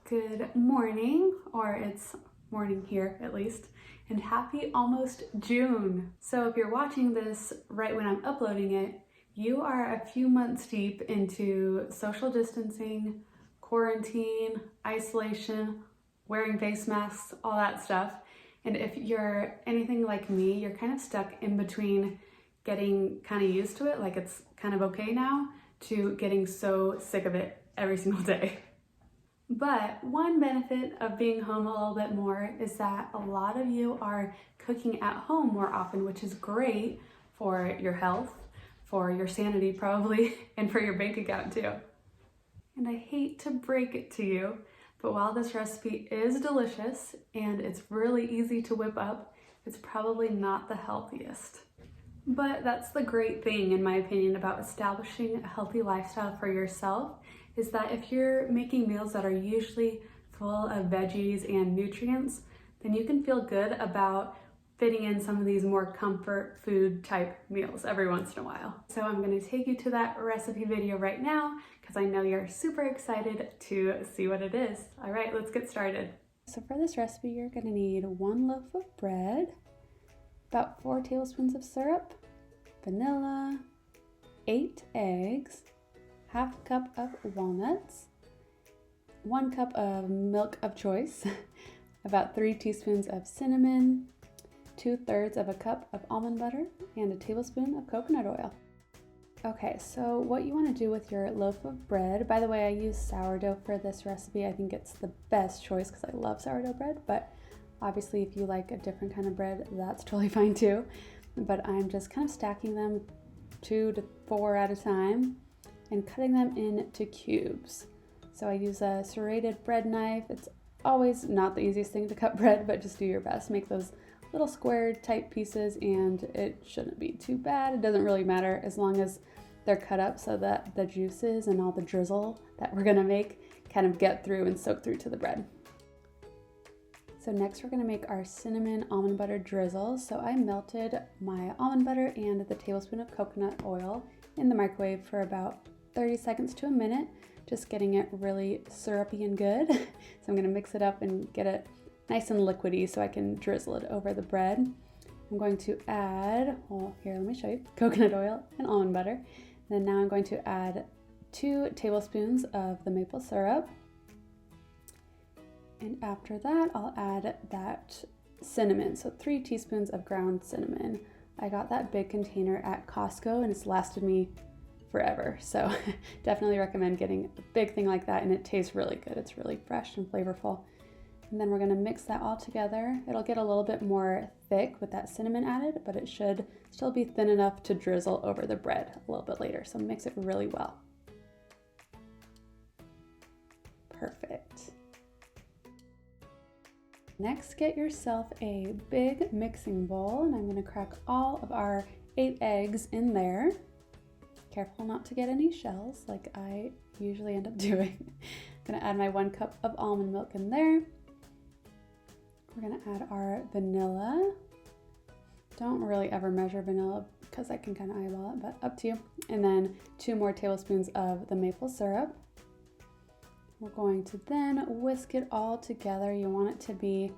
Good morning, or it's morning here at least, and happy almost June. So if you're watching this right when I'm uploading it, you are a few months deep into social distancing, quarantine, isolation, wearing face masks, all that stuff. And if you're anything like me, you're kind of stuck in between getting kind of used to it, like it's kind of okay now, to getting so sick of it every single day. But one benefit of being home a little bit more is that a lot of you are cooking at home more often, which is great for your health, for your sanity probably, and for your bank account too. And I hate to break it to you, but while this recipe is delicious and it's really easy to whip up, it's probably not the healthiest. But that's the great thing, in my opinion, about establishing a healthy lifestyle for yourself, is that if you're making meals that are usually full of veggies and nutrients, then you can feel good about fitting in some of these more comfort food type meals every once in a while. So I'm going to take you to that recipe video right now because I know you're super excited to see what it is. All right, let's get started. So for this recipe, you're going to need 1 loaf of bread, about 4 tablespoons of syrup, vanilla, 8 eggs, half a cup of walnuts, 1 cup of milk of choice, about 3 teaspoons of cinnamon, 2/3 of a cup of almond butter, and a tablespoon of coconut oil. Okay, so what you want to do with your loaf of bread, by the way, I use sourdough for this recipe. I think it's the best choice because I love sourdough bread, but obviously if you like a different kind of bread, that's totally fine too. But I'm just kind of stacking them 2 to 4 at a time and cutting them into cubes. So I use a serrated bread knife. It's always not the easiest thing to cut bread, but just do your best. Make those little square type pieces and it shouldn't be too bad. It doesn't really matter as long as they're cut up so that the juices and all the drizzle that we're gonna make kind of get through and soak through to the bread. So next we're gonna make our cinnamon almond butter drizzle. So I melted my almond butter and the tablespoon of coconut oil in the microwave for about 30 seconds to a minute, just getting it really syrupy and good. So I'm gonna mix it up and get it nice and liquidy so I can drizzle it over the bread. I'm going to add, well here, let me show you, coconut oil and almond butter. And then now I'm going to add 2 tablespoons of the maple syrup. And after that, I'll add that cinnamon, so 3 teaspoons of ground cinnamon. I got that big container at Costco and it's lasted me forever. So definitely recommend getting a big thing like that, and it tastes really good. It's really fresh and flavorful. And then we're gonna mix that all together. It'll get a little bit more thick with that cinnamon added, but it should still be thin enough to drizzle over the bread a little bit later. So mix it really well. Perfect. Next, get yourself a big mixing bowl, and I'm gonna crack all of our 8 eggs in there. Careful not to get any shells like I usually end up doing. I'm gonna add my 1 cup of almond milk in there. We're gonna add our vanilla. Don't really ever measure vanilla because I can kind of eyeball it, but up to you. And then 2 more tablespoons of the maple syrup. We're going to then whisk it all together. You want it to be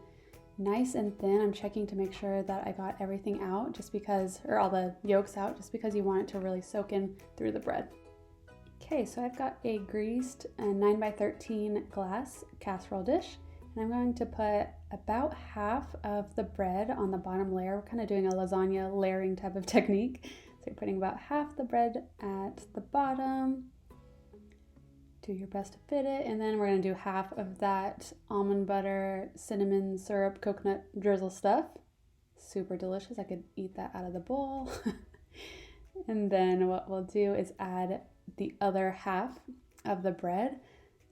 nice and thin. I'm checking to make sure that I got everything out just because, or all the yolks out, just because you want it to really soak in through the bread. Okay, so I've got a greased 9x13 glass casserole dish, and I'm going to put about half of the bread on the bottom layer. We're kind of doing a lasagna layering type of technique. So you're putting about half the bread at the bottom. Do your best to fit it, and then we're gonna do half of that almond butter, cinnamon syrup, coconut drizzle stuff. Super delicious. I could eat that out of the bowl. And then what we'll do is add the other half of the bread.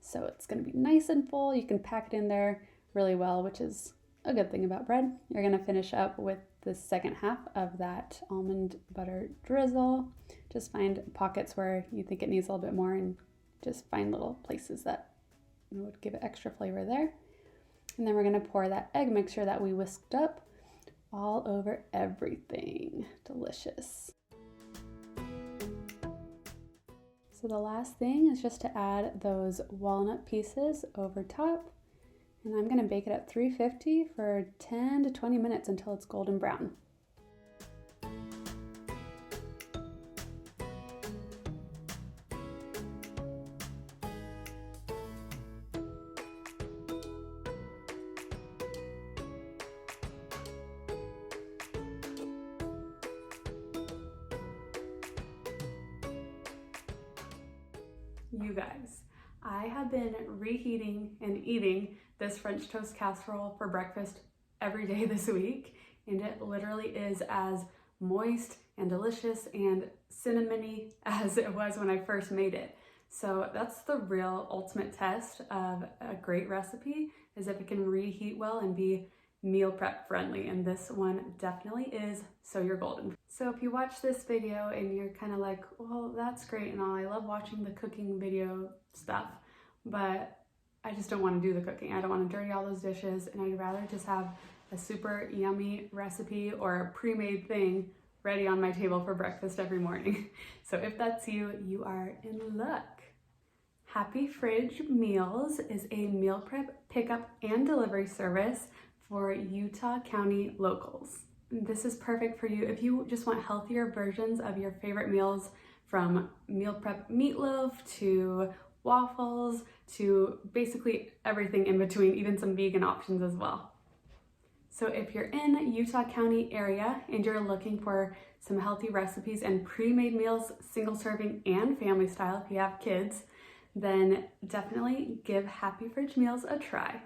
So it's gonna be nice and full. You can pack it in there really well, which is a good thing about bread. You're gonna finish up with the second half of that almond butter drizzle. Just find pockets where you think it needs a little bit more and just find little places that would give it extra flavor there. And then we're gonna pour that egg mixture that we whisked up all over everything. Delicious. So the last thing is just to add those walnut pieces over top, and I'm gonna bake it at 350 for 10 to 20 minutes until it's golden brown. You guys, I have been reheating and eating this French toast casserole for breakfast every day this week, and it literally is as moist and delicious and cinnamony as it was when I first made it. So that's the real ultimate test of a great recipe, is if it can reheat well and be meal prep friendly, and this one definitely is, so you're golden. So if you watch this video and you're kind of like, well, that's great and all, I love watching the cooking video stuff, but I just don't want to do the cooking. I don't want to dirty all those dishes, and I'd rather just have a super yummy recipe or a pre-made thing ready on my table for breakfast every morning. So if that's you, you are in luck. Happy Fridge Meals is a meal prep pickup and delivery service for Utah County locals. This is perfect for you if you just want healthier versions of your favorite meals, from meal prep meatloaf to waffles to basically everything in between, even some vegan options as well. So if you're in Utah County area and you're looking for some healthy recipes and pre-made meals, single serving and family style if you have kids, then definitely give Happy Fridge Meals a try.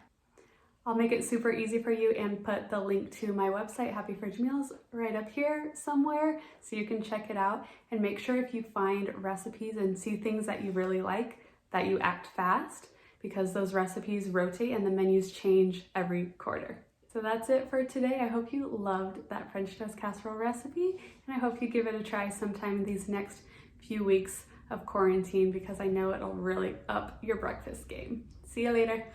I'll make it super easy for you and put the link to my website, Happy Fridge Meals, right up here somewhere so you can check it out. And make sure if you find recipes and see things that you really like, that you act fast, because those recipes rotate and the menus change every quarter. So that's it for today. I hope you loved that French toast casserole recipe, and I hope you give it a try sometime in these next few weeks of quarantine, because I know it'll really up your breakfast game. See you later.